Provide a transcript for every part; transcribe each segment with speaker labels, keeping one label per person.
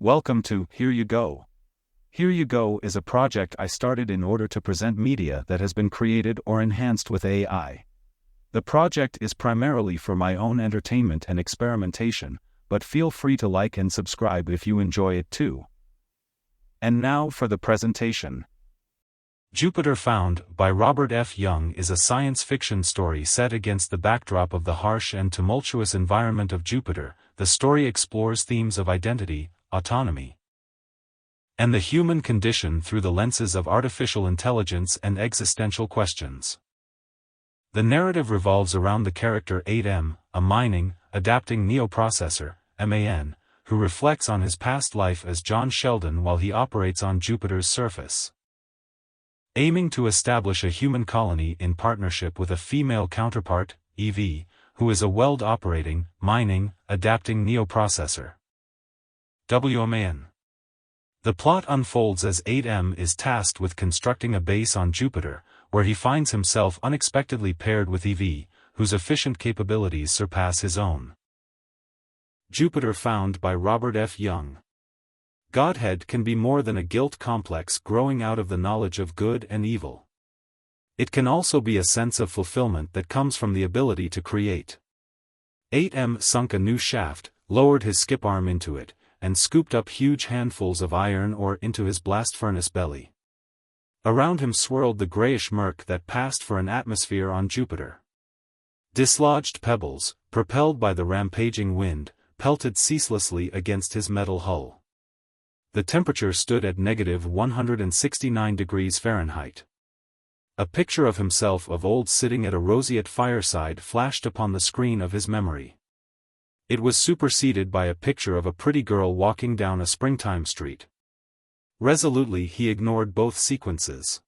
Speaker 1: Welcome to Here You Go. Here You Go is a project I started in order to present media that has been created or enhanced with AI. The project is primarily for my own entertainment and experimentation, but feel free to like and subscribe if you enjoy it too. And now for the presentation. Jupiter Found by Robert F. Young is a science fiction story set against the backdrop of the harsh and tumultuous environment of Jupiter. The story explores themes of identity, autonomy, and the human condition through the lenses of artificial intelligence and existential questions. The narrative revolves around the character 8M, a mining, adapting neoprocessor, M.A.N., who reflects on his past life as John Sheldon while he operates on Jupiter's surface, aiming to establish a human colony in partnership with a female counterpart, EV, who is a Weld Operating, mining, adapting neoprocessor, W.O.M.A.N. The plot unfolds as 8M is tasked with constructing a base on Jupiter, where he finds himself unexpectedly paired with EV, whose efficient capabilities surpass his own. Jupiter Found by Robert F. Young. Godhead can be more than a guilt complex growing out of the knowledge of good and evil. It can also be a sense of fulfillment that comes from the ability to create. 8M sunk a new shaft, lowered his skip arm into it, and scooped up huge handfuls of iron ore into his blast furnace belly. Around him swirled the grayish murk that passed for an atmosphere on Jupiter. Dislodged pebbles, propelled by the rampaging wind, pelted ceaselessly against his metal hull. The temperature stood at -169 degrees Fahrenheit. A picture of himself of old sitting at a roseate fireside flashed upon the screen of his memory. It was superseded by a picture of a pretty girl walking down a springtime street. Resolutely he ignored both sequences.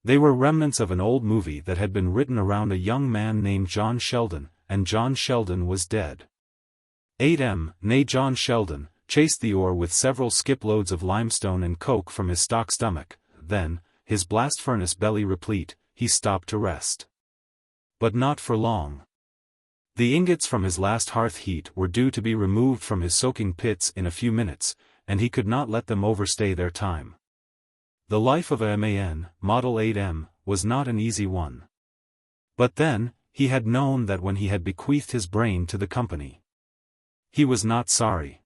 Speaker 1: They were remnants of an old movie that had been written around a young man named John Sheldon, and John Sheldon was dead. 8M, née John Sheldon, chased the ore with several skiploads of limestone and coke from his stock stomach. Then, his blast furnace belly replete, he stopped to rest. But not for long. The ingots from his last hearth heat were due to be removed from his soaking pits in a few minutes, and he could not let them overstay their time. The life of a M.A.N., Model 8M, was not an easy one. But then, he had known that when he had bequeathed his brain to the company, he was not sorry.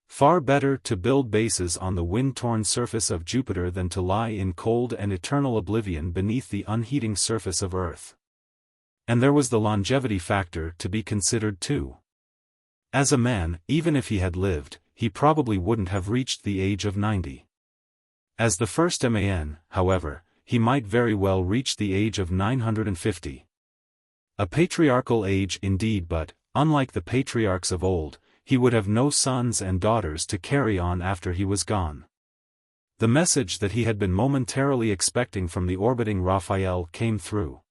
Speaker 1: Far better to build bases on the wind-torn surface of Jupiter than to lie in cold and eternal oblivion beneath the unheating surface of Earth. And there was the longevity factor to be considered too. As a man, even if he had lived, he probably wouldn't have reached the age of 90. As the first M.A.N., however, he might very well reach the age of 950. A patriarchal age indeed, but, unlike the patriarchs of old, he would have no sons and daughters to carry on after he was gone. The message that he had been momentarily expecting from the orbiting Raphael came through.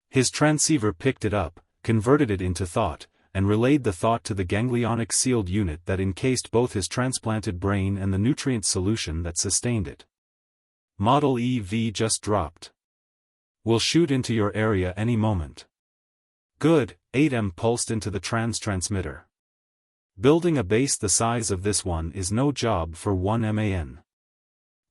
Speaker 1: His transceiver picked it up, converted it into thought, and relayed the thought to the ganglionic sealed unit that encased both his transplanted brain and the nutrient solution that sustained it. Model EV just dropped. We'll shoot into your area any moment. Good, 8M pulsed into the transmitter. Building a base the size of this one is no job for one M.A.N.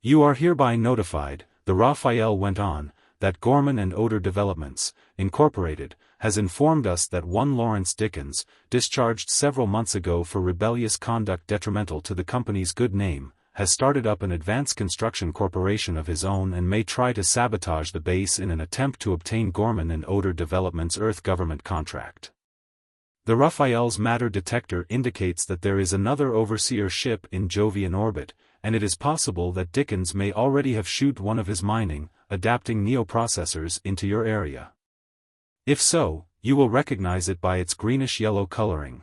Speaker 1: You are hereby notified, the Raphael went on, that W.O.M.A.N and Odor Developments, Incorporated, has informed us that one Lawrence Dickens, discharged several months ago for rebellious conduct detrimental to the company's good name, has started up an advanced construction corporation of his own and may try to sabotage the base in an attempt to obtain W.O.M.A.N and Odor Development's Earth government contract. The Raphael's matter detector indicates that there is another overseer ship in Jovian orbit, and it is possible that Dickens may already have shot one of his mining, adapting neoprocessors into your area. If so, you will recognize it by its greenish-yellow coloring.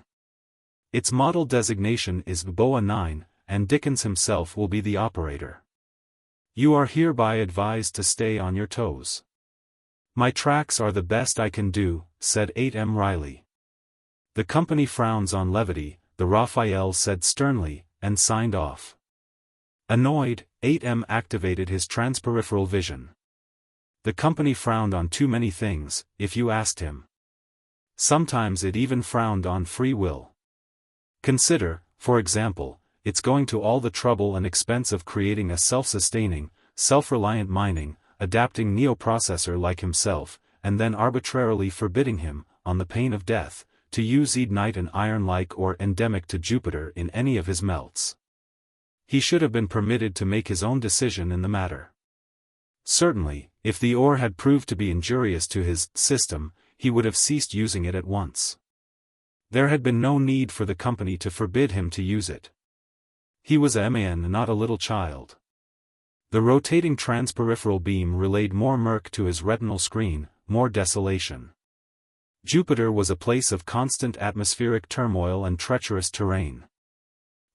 Speaker 1: Its model designation is W.O.M.A.N, and Dickens himself will be the operator. You are hereby advised to stay on your toes. My tracks are the best I can do, said 8M Riley. The company frowns on levity, the Raphael said sternly, and signed off. Annoyed, 8M activated his transperipheral vision. The company frowned on too many things, if you asked him. Sometimes it even frowned on free will. Consider, for example, it's going to all the trouble and expense of creating a self-sustaining, self-reliant mining, adapting neoprocessor like himself, and then arbitrarily forbidding him, on the pain of death, to use ignite an iron-like or endemic to Jupiter in any of his melts. He should have been permitted to make his own decision in the matter. Certainly, if the ore had proved to be injurious to his system, he would have ceased using it at once. There had been no need for the company to forbid him to use it. He was a W.O.M.A.N, not a little child. The rotating transperipheral beam relayed more murk to his retinal screen, more desolation. Jupiter was a place of constant atmospheric turmoil and treacherous terrain.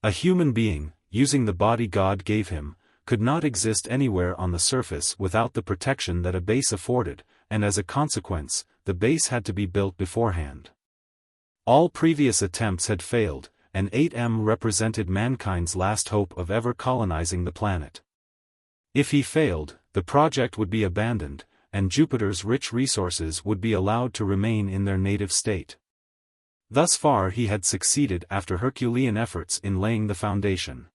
Speaker 1: A human being, using the body God gave him, could not exist anywhere on the surface without the protection that a base afforded, and as a consequence, the base had to be built beforehand. All previous attempts had failed, and 8M represented mankind's last hope of ever colonizing the planet. If he failed, the project would be abandoned, and Jupiter's rich resources would be allowed to remain in their native state. Thus far he had succeeded after Herculean efforts in laying the foundation.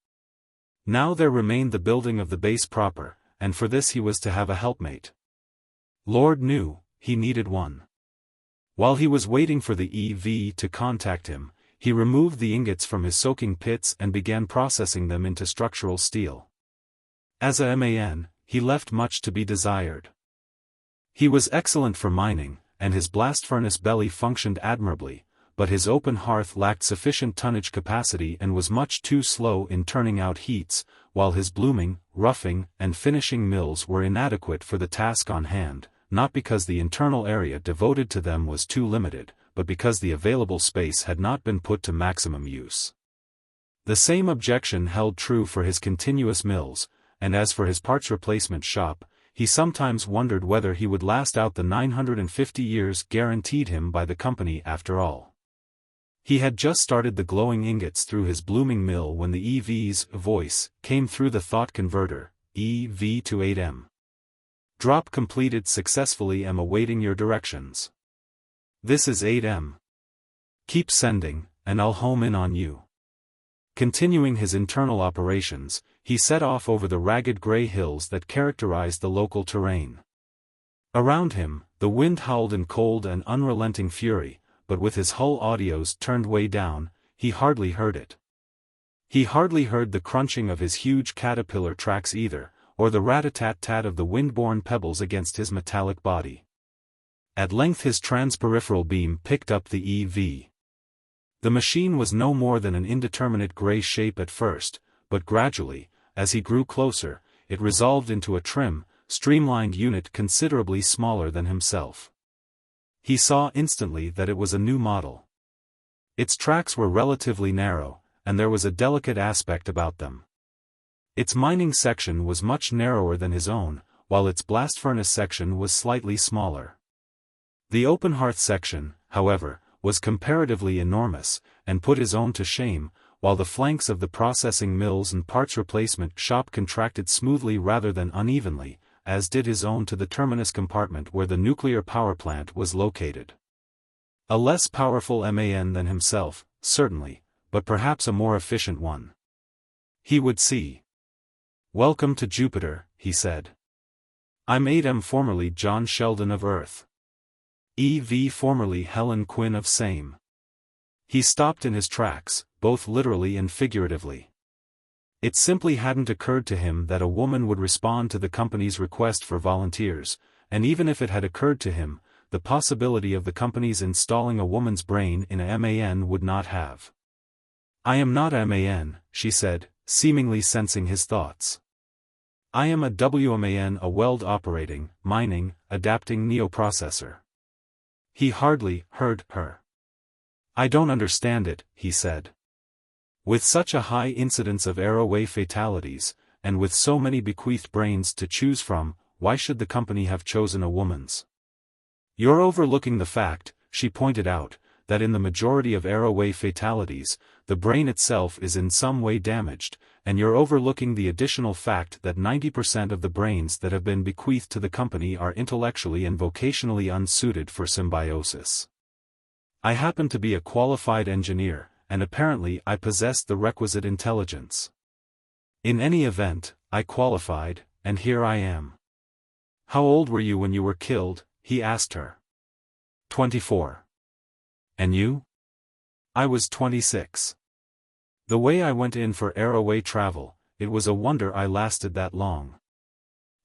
Speaker 1: Now there remained the building of the base proper, and for this he was to have a helpmate. Lord knew, he needed one. While he was waiting for the EV to contact him, he removed the ingots from his soaking pits and began processing them into structural steel. As a W.O.M.A.N, he left much to be desired. He was excellent for mining, and his blast furnace belly functioned admirably, but his open hearth lacked sufficient tonnage capacity and was much too slow in turning out heats, while his blooming, roughing, and finishing mills were inadequate for the task on hand, not because the internal area devoted to them was too limited, but because the available space had not been put to maximum use. The same objection held true for his continuous mills, and as for his parts replacement shop, he sometimes wondered whether he would last out the 950 years guaranteed him by the company after all. He had just started the glowing ingots through his blooming mill when the EV's voice came through the thought converter, EV to 8M. Drop completed successfully. Am awaiting your directions. This is 8M. Keep sending, and I'll home in on you. Continuing his internal operations, he set off over the ragged gray hills that characterized the local terrain. Around him, the wind howled in cold and unrelenting fury, but with his hull audios turned way down, he hardly heard it. He hardly heard the crunching of his huge caterpillar tracks either, or the rat-a-tat-tat of the wind-borne pebbles against his metallic body. At length his transperipheral beam picked up the EV. The machine was no more than an indeterminate gray shape at first, but gradually, as he grew closer, it resolved into a trim, streamlined unit considerably smaller than himself. He saw instantly that it was a new model. Its tracks were relatively narrow, and there was a delicate aspect about them. Its mining section was much narrower than his own, while its blast furnace section was slightly smaller. The open hearth section, however, was comparatively enormous, and put his own to shame, while the flanks of the processing mills and parts replacement shop contracted smoothly rather than unevenly, as did his own to the terminus compartment where the nuclear power plant was located. A less powerful W.O.M.A.N than himself, certainly, but perhaps a more efficient one. He would see. Welcome to Jupiter, he said. I'm 8M, formerly John Sheldon of Earth. EV, formerly Helen Quinn of Same. He stopped in his tracks, both literally and figuratively. It simply hadn't occurred to him that a woman would respond to the company's request for volunteers, and even if it had occurred to him, the possibility of the company's installing a woman's brain in a W.O.M.A.N would not have. I am not a W.O.M.A.N, she said, seemingly sensing his thoughts. I am a W.O.M.A.N, a Weld Operating, mining, adapting neoprocessor. He hardly heard her. I don't understand it, he said. With such a high incidence of airway fatalities, and with so many bequeathed brains to choose from, why should the company have chosen a woman's? You're overlooking the fact, she pointed out, that in the majority of airway fatalities, the brain itself is in some way damaged, and you're overlooking the additional fact that 90% of the brains that have been bequeathed to the company are intellectually and vocationally unsuited for symbiosis. I happen to be a qualified engineer, and apparently I possessed the requisite intelligence. In any event, I qualified, and here I am. How old were you when you were killed? He asked her. 24. And you? I was 26. The way I went in for airway travel, it was a wonder I lasted that long.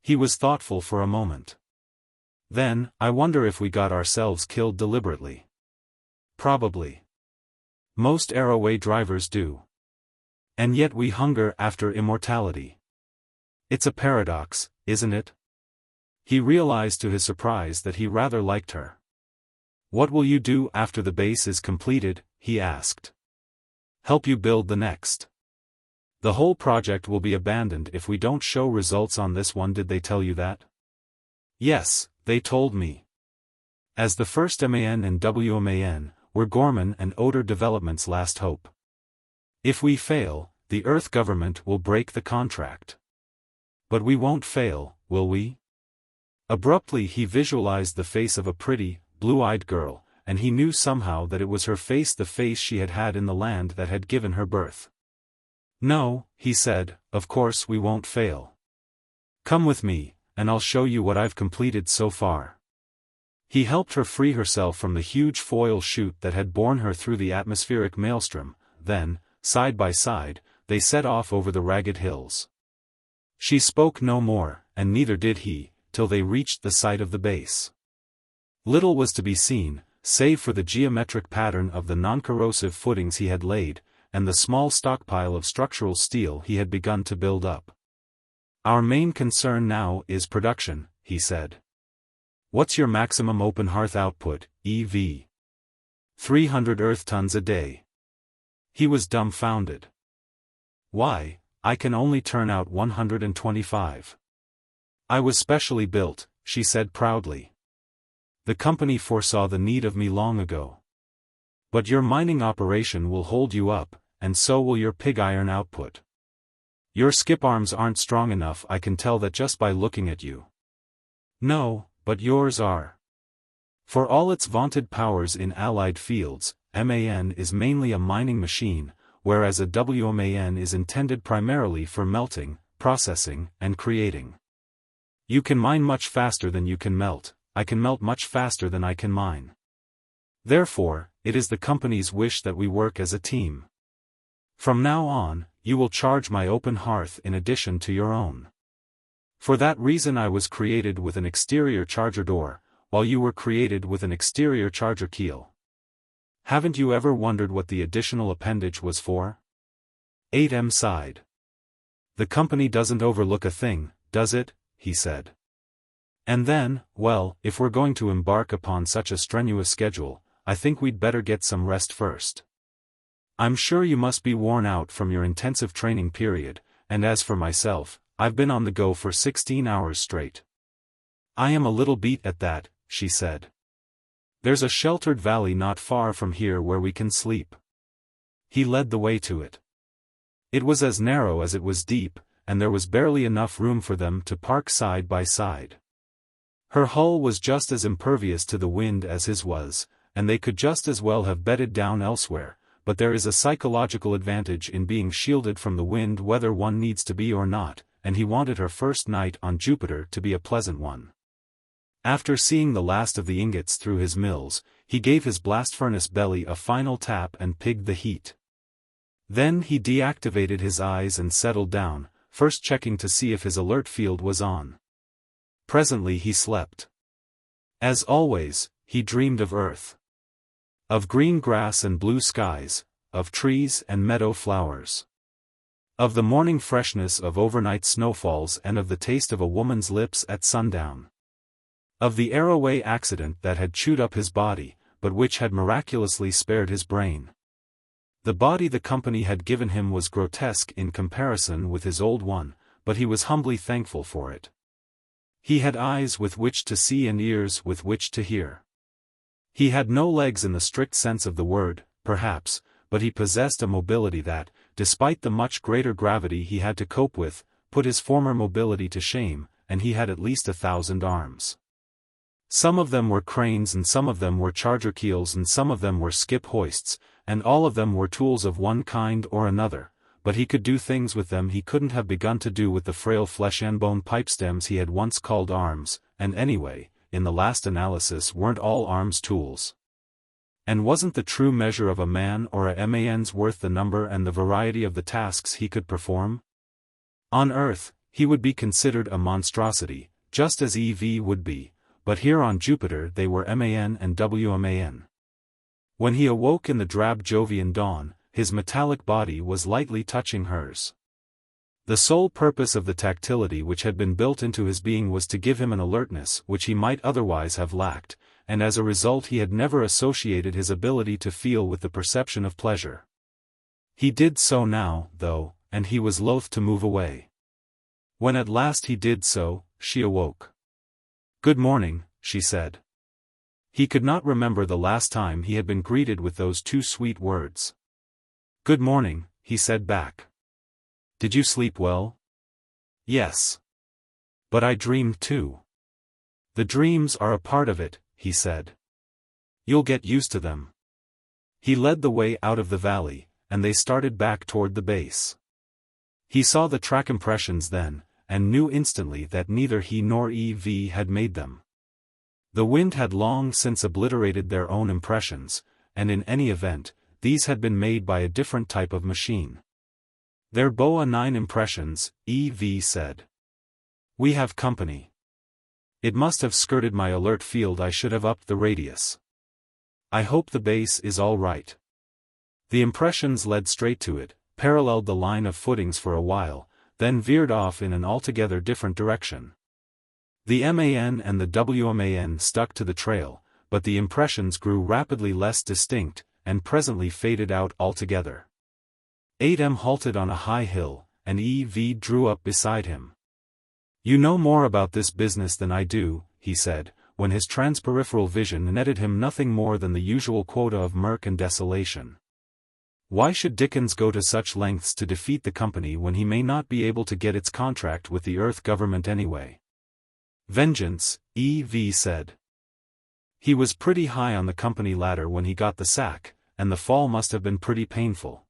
Speaker 1: He was thoughtful for a moment. Then, I wonder if we got ourselves killed deliberately. Probably. Most airway drivers do. And yet we hunger after immortality. It's a paradox, isn't it? He realized to his surprise that he rather liked her. What will you do after the base is completed? He asked. Help you build the next. The whole project will be abandoned if we don't show results on this one. Did they tell you that? Yes, they told me. As the first W.O.M.A.N and W.O.M.A.N, we're Gorman and Oder Development's last hope. If we fail, the Earth government will break the contract. But we won't fail, will we? Abruptly he visualized the face of a pretty, blue-eyed girl, and he knew somehow that it was her face, the face she had had in the land that had given her birth. No, he said, of course we won't fail. Come with me, and I'll show you what I've completed so far. He helped her free herself from the huge foil chute that had borne her through the atmospheric maelstrom, then, side by side, they set off over the ragged hills. She spoke no more, and neither did he, till they reached the site of the base. Little was to be seen, save for the geometric pattern of the non-corrosive footings he had laid, and the small stockpile of structural steel he had begun to build up. Our main concern now is production, he said. What's your maximum open hearth output, EV? 300 earth tons a day. He was dumbfounded. Why, I can only turn out 125. I was specially built, she said proudly. The company foresaw the need of me long ago. But your mining operation will hold you up, and so will your pig iron output. Your skip arms aren't strong enough, I can tell that just by looking at you. No, but yours are. For all its vaunted powers in allied fields, W.O.M.A.N is mainly a mining machine, whereas a W.O.M.A.N is intended primarily for melting, processing, and creating. You can mine much faster than you can melt, I can melt much faster than I can mine. Therefore, it is the company's wish that we work as a team. From now on, you will charge my open hearth in addition to your own. For that reason I was created with an exterior charger door, while you were created with an exterior charger keel. Haven't you ever wondered what the additional appendage was for? 8M sighed. The company doesn't overlook a thing, does it? He said. And then, well, if we're going to embark upon such a strenuous schedule, I think we'd better get some rest first. I'm sure you must be worn out from your intensive training period, and as for myself, I've been on the go for 16 hours straight. I am a little beat at that, she said. There's a sheltered valley not far from here where we can sleep. He led the way to it. It was as narrow as it was deep, and there was barely enough room for them to park side by side. Her hull was just as impervious to the wind as his was, and they could just as well have bedded down elsewhere, but there is a psychological advantage in being shielded from the wind whether one needs to be or not, and he wanted her first night on Jupiter to be a pleasant one. After seeing the last of the ingots through his mills, he gave his blast furnace belly a final tap and pigged the heat. Then he deactivated his eyes and settled down, first checking to see if his alert field was on. Presently he slept. As always, he dreamed of Earth. Of green grass and blue skies, of trees and meadow flowers. Of the morning freshness of overnight snowfalls and of the taste of a woman's lips at sundown. Of the airway accident that had chewed up his body, but which had miraculously spared his brain. The body the company had given him was grotesque in comparison with his old one, but he was humbly thankful for it. He had eyes with which to see and ears with which to hear. He had no legs in the strict sense of the word, perhaps, but he possessed a mobility that, despite the much greater gravity he had to cope with, put his former mobility to shame, and he had at least 1,000 arms. Some of them were cranes and some of them were charger keels and some of them were skip hoists, and all of them were tools of one kind or another, but he could do things with them he couldn't have begun to do with the frail flesh-and-bone pipe stems he had once called arms, and anyway, in the last analysis weren't all arms tools? And wasn't the true measure of a man or a man's worth the number and the variety of the tasks he could perform? On Earth, he would be considered a monstrosity, just as EV would be, but here on Jupiter they were MAN and W.O.M.A.N. When he awoke in the drab Jovian dawn, his metallic body was lightly touching hers. The sole purpose of the tactility which had been built into his being was to give him an alertness which he might otherwise have lacked, and as a result he had never associated his ability to feel with the perception of pleasure. He did so now, though, and he was loath to move away. When at last he did so, she awoke. "Good morning," she said. He could not remember the last time he had been greeted with those two sweet words. "Good morning," he said back. "Did you sleep well?" "Yes. But I dreamed too." "The dreams are a part of it," he said. "You'll get used to them." He led the way out of the valley, and they started back toward the base. He saw the track impressions then, and knew instantly that neither he nor EV had made them. The wind had long since obliterated their own impressions, and in any event, these had been made by a different type of machine. "They're W.O.M.A.N impressions," EV said. "We have company. It must have skirted my alert field. I should have upped the radius. I hope the base is all right." The impressions led straight to it, paralleled the line of footings for a while, then veered off in an altogether different direction. The MAN and the W.O.M.A.N stuck to the trail, but the impressions grew rapidly less distinct, and presently faded out altogether. 8M halted on a high hill, and EV drew up beside him. "You know more about this business than I do," he said, when his transperipheral vision netted him nothing more than the usual quota of murk and desolation. "Why should Dickens go to such lengths to defeat the company when he may not be able to get its contract with the Earth government anyway?" "Vengeance," EV said. "He was pretty high on the company ladder when he got the sack, and the fall must have been pretty painful.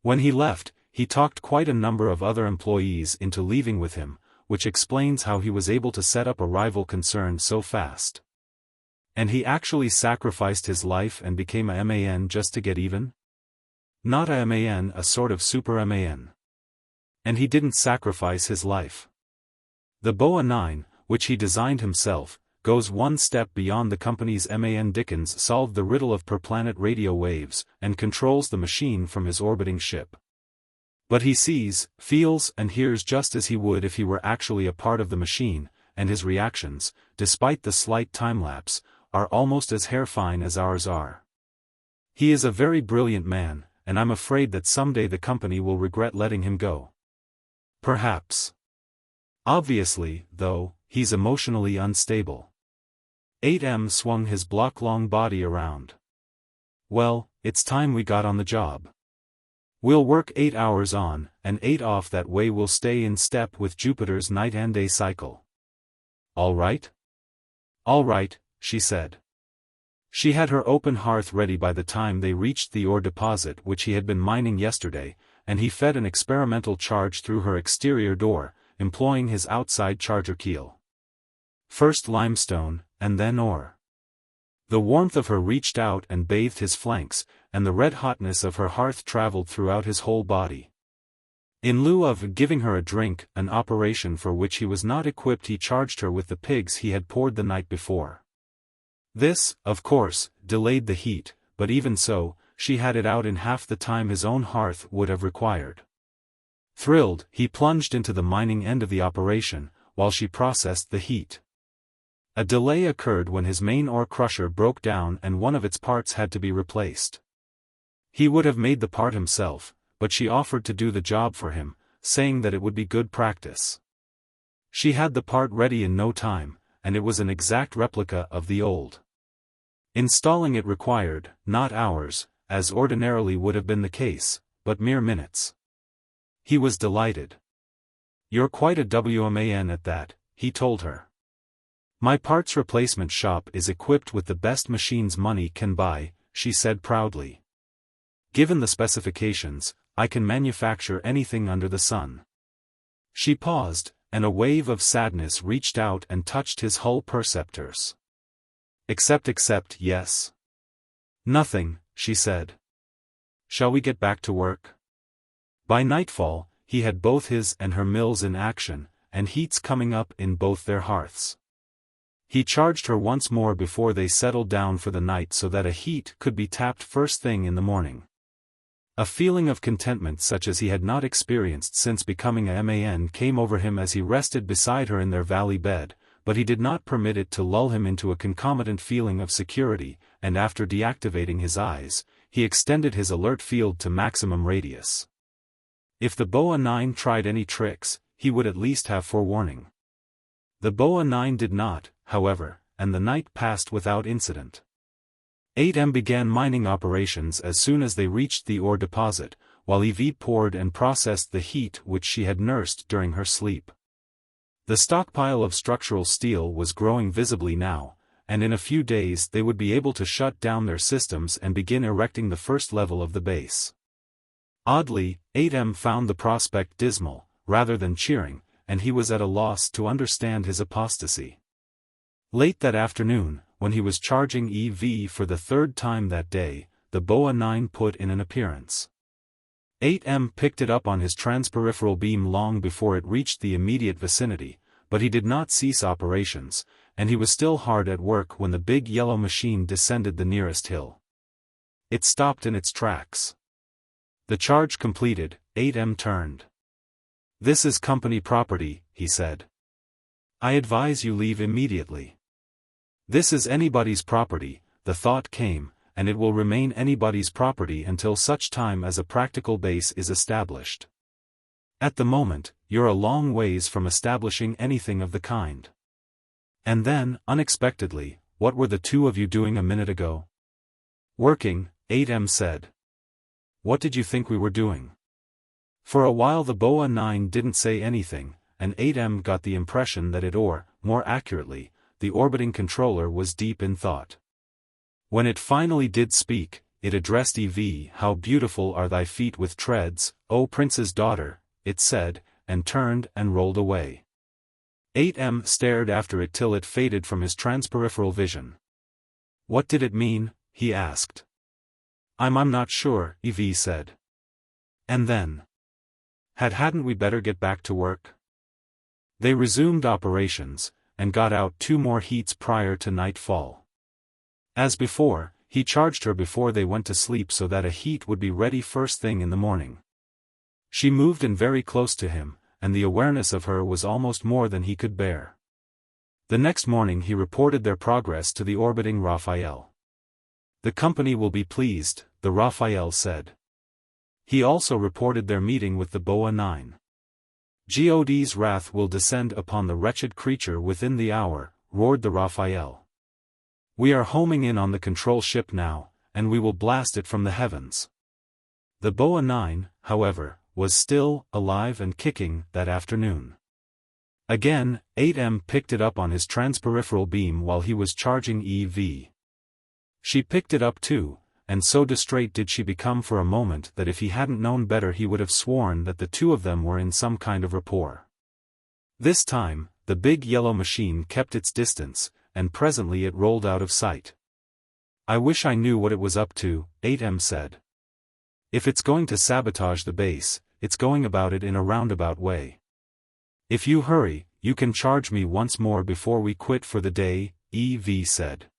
Speaker 1: When he left, he talked quite a number of other employees into leaving with him, which explains how he was able to set up a rival concern so fast. And he actually sacrificed his life and became a MAN just to get even? Not a MAN, a sort of super MAN. And he didn't sacrifice his life. The W.O.M.A.N, which he designed himself, goes one step beyond the company's MAN. Dickens solved the riddle of per-planet radio waves, and controls the machine from his orbiting ship. But he sees, feels and hears just as he would if he were actually a part of the machine, and his reactions, despite the slight time-lapse, are almost as hair-fine as ours are. He is a very brilliant man, and I'm afraid that someday the company will regret letting him go. Perhaps. Obviously, though, he's emotionally unstable." 8M swung his block-long body around. "Well, it's time we got on the job. We'll work 8 hours on, and 8 off. That way we'll stay in step with Jupiter's night and day cycle." "All right?" "All right," she said. She had her open hearth ready by the time they reached the ore deposit which he had been mining yesterday, and he fed an experimental charge through her exterior door, employing his outside charger keel. First limestone, and then ore. The warmth of her reached out and bathed his flanks, and the red-hotness of her hearth traveled throughout his whole body. In lieu of giving her a drink, an operation for which he was not equipped, he charged her with the pigs he had poured the night before. This, of course, delayed the heat, but even so, she had it out in half the time his own hearth would have required. Thrilled, he plunged into the mining end of the operation, while she processed the heat. A delay occurred when his main ore crusher broke down and one of its parts had to be replaced. He would have made the part himself, but she offered to do the job for him, saying that it would be good practice. She had the part ready in no time, and it was an exact replica of the old. Installing it required, not hours, as ordinarily would have been the case, but mere minutes. He was delighted. "You're quite a W.O.M.A.N at that," he told her. "My parts replacement shop is equipped with the best machines money can buy," she said proudly. Given the specifications, I can manufacture anything under the sun. She paused, and a wave of sadness reached out and touched his hull perceptors. Except, yes. Nothing, she said. Shall we get back to work? By nightfall, he had both his and her mills in action, and heats coming up in both their hearths. He charged her once more before they settled down for the night so that a heat could be tapped first thing in the morning. A feeling of contentment such as he had not experienced since becoming a W.O.M.A.N came over him as he rested beside her in their valley bed, but he did not permit it to lull him into a concomitant feeling of security, and after deactivating his eyes, he extended his alert field to maximum radius. If the W.O.M.A.N tried any tricks, he would at least have forewarning. The W.O.M.A.N did not, however, and the night passed without incident. 8M began mining operations as soon as they reached the ore deposit, while EV poured and processed the heat which she had nursed during her sleep. The stockpile of structural steel was growing visibly now, and in a few days they would be able to shut down their systems and begin erecting the first level of the base. Oddly, 8M found the prospect dismal, rather than cheering, and he was at a loss to understand his apostasy. Late that afternoon, when he was charging EV for the third time that day, the W.O.M.A.N put in an appearance. 8M picked it up on his transperipheral beam long before it reached the immediate vicinity, but he did not cease operations, and he was still hard at work when the big yellow machine descended the nearest hill. It stopped in its tracks. The charge completed, 8M turned. "This is company property," he said. "I advise you leave immediately." "This is anybody's property," the thought came, "and it will remain anybody's property until such time as a practical base is established. At the moment, you're a long ways from establishing anything of the kind." And then, unexpectedly, "What were the two of you doing a minute ago?" "Working," 8M said. "What did you think we were doing?" For a while the W.O.M.A.N didn't say anything, and 8M got the impression that it or, more accurately, the orbiting controller was deep in thought. When it finally did speak, it addressed EV. "How beautiful are thy feet with treads, O prince's daughter," it said, and turned and rolled away. 8M stared after it till it faded from his transperipheral vision. "What did it mean?" he asked. I'm not sure," EV said. And then? Hadn't we better get back to work?" They resumed operations, and got out 2 more heats prior to nightfall. As before, he charged her before they went to sleep so that a heat would be ready first thing in the morning. She moved in very close to him, and the awareness of her was almost more than he could bear. The next morning he reported their progress to the orbiting Raphael. "The company will be pleased," the Raphael said. He also reported their meeting with the W.O.M.A.N. "God's wrath will descend upon the wretched creature within the hour," roared the Raphael. "We are homing in on the control ship now, and we will blast it from the heavens." The W.O.M.A.N, however, was still alive and kicking that afternoon. Again, 8M picked it up on his transperipheral beam while he was charging EV. She picked it up too, and so distrait did she become for a moment that if he hadn't known better he would have sworn that the two of them were in some kind of rapport. This time, the big yellow machine kept its distance, and presently it rolled out of sight. "I wish I knew what it was up to," 8M said. "If it's going to sabotage the base, it's going about it in a roundabout way. If you hurry, you can charge me once more before we quit for the day," EV said.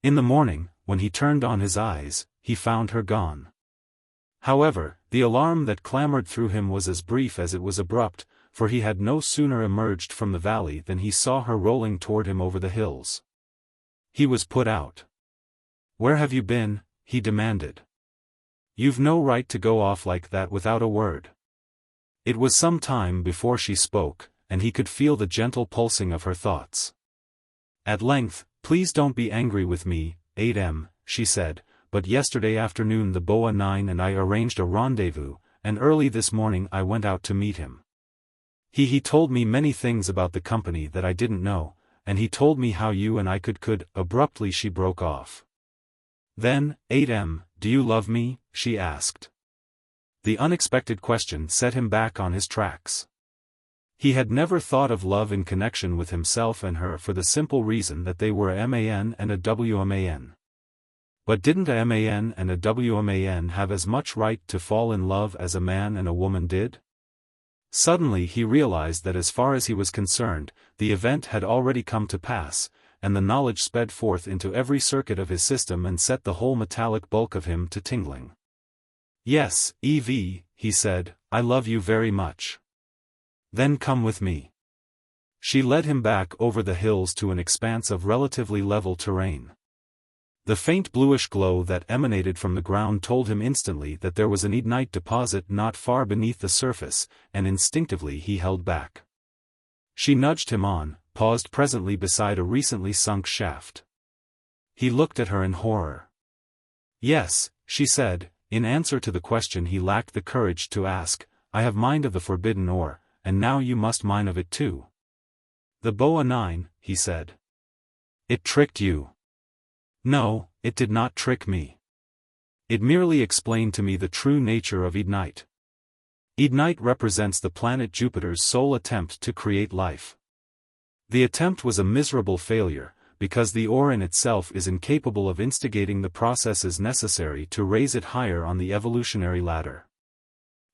Speaker 1: In the morning, when he turned on his eyes, he found her gone. However, the alarm that clamored through him was as brief as it was abrupt, for he had no sooner emerged from the valley than he saw her rolling toward him over the hills. He was put out. "Where have you been?" he demanded. "You've no right to go off like that without a word." It was some time before she spoke, and he could feel the gentle pulsing of her thoughts. At length, "Please don't be angry with me, 8M, she said, "but yesterday afternoon the W.O.M.A.N and I arranged a rendezvous, and early this morning I went out to meet him. He told me many things about the company that I didn't know, and he told me how you and I could." Abruptly she broke off. Then, 8M, "Do you love me?" she asked. The unexpected question set him back on his tracks. He had never thought of love in connection with himself and her for the simple reason that they were a M.A.N. and a W.O.M.A.N. But didn't a M.A.N. and a W.O.M.A.N. have as much right to fall in love as a man and a woman did? Suddenly he realized that as far as he was concerned, the event had already come to pass, and the knowledge sped forth into every circuit of his system and set the whole metallic bulk of him to tingling. "Yes, Evie," he said, "I love you very much. Then come with me." She led him back over the hills to an expanse of relatively level terrain. The faint bluish glow that emanated from the ground told him instantly that there was an ignite deposit not far beneath the surface, and instinctively he held back. She nudged him on, paused presently beside a recently sunk shaft. He looked at her in horror. "Yes," she said, in answer to the question he lacked the courage to ask, "I have mind of the forbidden ore, and now you must mine of it too." "The W.O.M.A.N," he said. "It tricked you." "No, it did not trick me. It merely explained to me the true nature of ignite. Ignite represents the planet Jupiter's sole attempt to create life. The attempt was a miserable failure, because the ore in itself is incapable of instigating the processes necessary to raise it higher on the evolutionary ladder.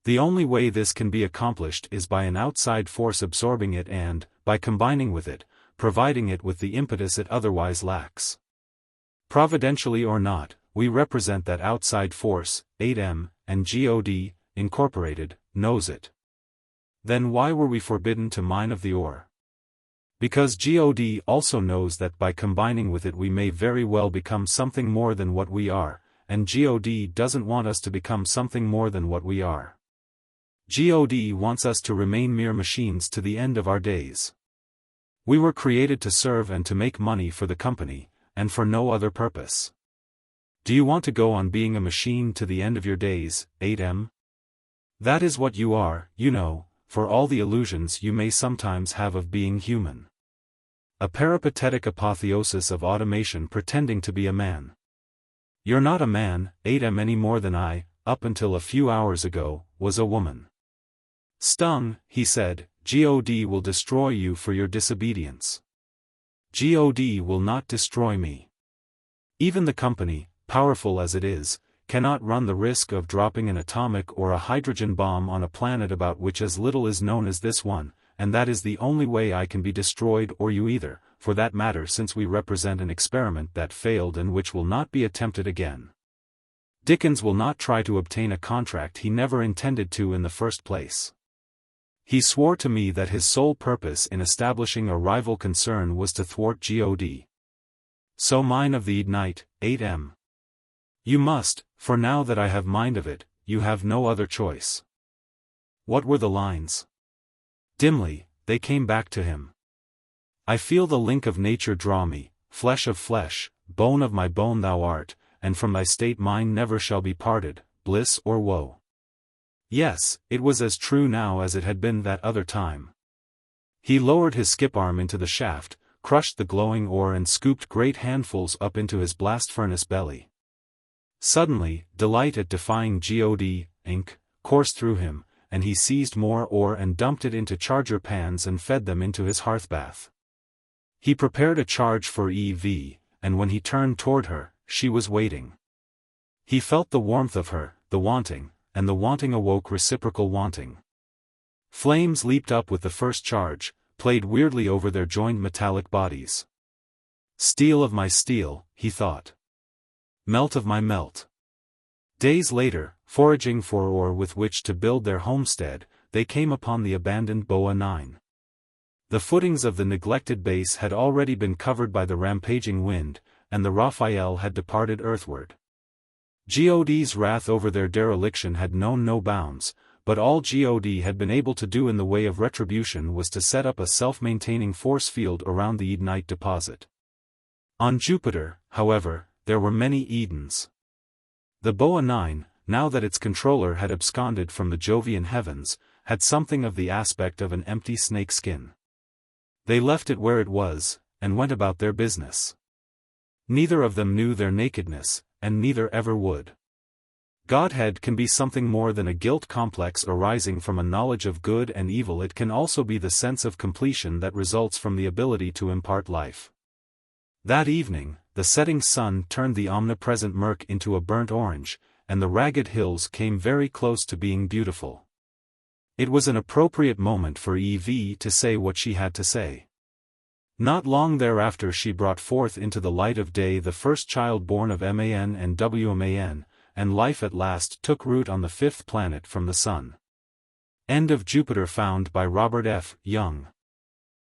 Speaker 1: The only way this can be accomplished is by an outside force absorbing it and, by combining with it, providing it with the impetus it otherwise lacks. Providentially or not, we represent that outside force. 8M, and God, Incorporated, knows it. Then why were we forbidden to mine of the ore? Because God also knows that by combining with it we may very well become something more than what we are, and God doesn't want us to become something more than what we are. God wants us to remain mere machines to the end of our days. We were created to serve and to make money for the company, and for no other purpose. Do you want to go on being a machine to the end of your days, 8M? That is what you are, you know, for all the illusions you may sometimes have of being human. A peripatetic apotheosis of automation pretending to be a man. You're not a man, 8M, any more than I, up until a few hours ago, was a woman. Stung, he said, God will destroy you for your disobedience. God will not destroy me. Even the company, powerful as it is, cannot run the risk of dropping an atomic or a hydrogen bomb on a planet about which as little is known as this one, and that is the only way I can be destroyed or you either, for that matter, since we represent an experiment that failed and which will not be attempted again. Dickens will not try to obtain a contract he never intended to in the first place. He swore to me that his sole purpose in establishing a rival concern was to thwart God. So mine of the ignite, 8M. You must, for now that I have mind of it, you have no other choice. What were the lines? Dimly, they came back to him. I feel the link of nature draw me, flesh of flesh, bone of my bone thou art, and from thy state mine never shall be parted, bliss or woe. Yes, it was as true now as it had been that other time. He lowered his skip arm into the shaft, crushed the glowing ore and scooped great handfuls up into his blast furnace belly. Suddenly, delight at defying God, Inc., coursed through him, and he seized more ore and dumped it into charger pans and fed them into his hearthbath. He prepared a charge for Evie, and when he turned toward her, she was waiting. He felt the warmth of her, the wanting, and the wanting awoke reciprocal wanting. Flames leaped up with the first charge, played weirdly over their joined metallic bodies. Steel of my steel, he thought. Melt of my melt. Days later, foraging for ore with which to build their homestead, they came upon the abandoned W.O.M.A.N. The footings of the neglected base had already been covered by the rampaging wind, and the Raphael had departed earthward. God's wrath over their dereliction had known no bounds, but all God had been able to do in the way of retribution was to set up a self-maintaining force field around the ignite deposit. On Jupiter, however, there were many Edens. The W.O.M.A.N, now that its controller had absconded from the Jovian heavens, had something of the aspect of an empty snake skin. They left it where it was, and went about their business. Neither of them knew their nakedness, and neither ever would. Godhead can be something more than a guilt complex arising from a knowledge of good and evil. It can also be the sense of completion that results from the ability to impart life. That evening, the setting sun turned the omnipresent murk into a burnt orange, and the ragged hills came very close to being beautiful. It was an appropriate moment for Eve to say what she had to say. Not long thereafter she brought forth into the light of day the first child born of M.A.N. and W.O.M.A.N, and life at last took root on the fifth planet from the Sun. End of Jupiter, found by Robert F. Young.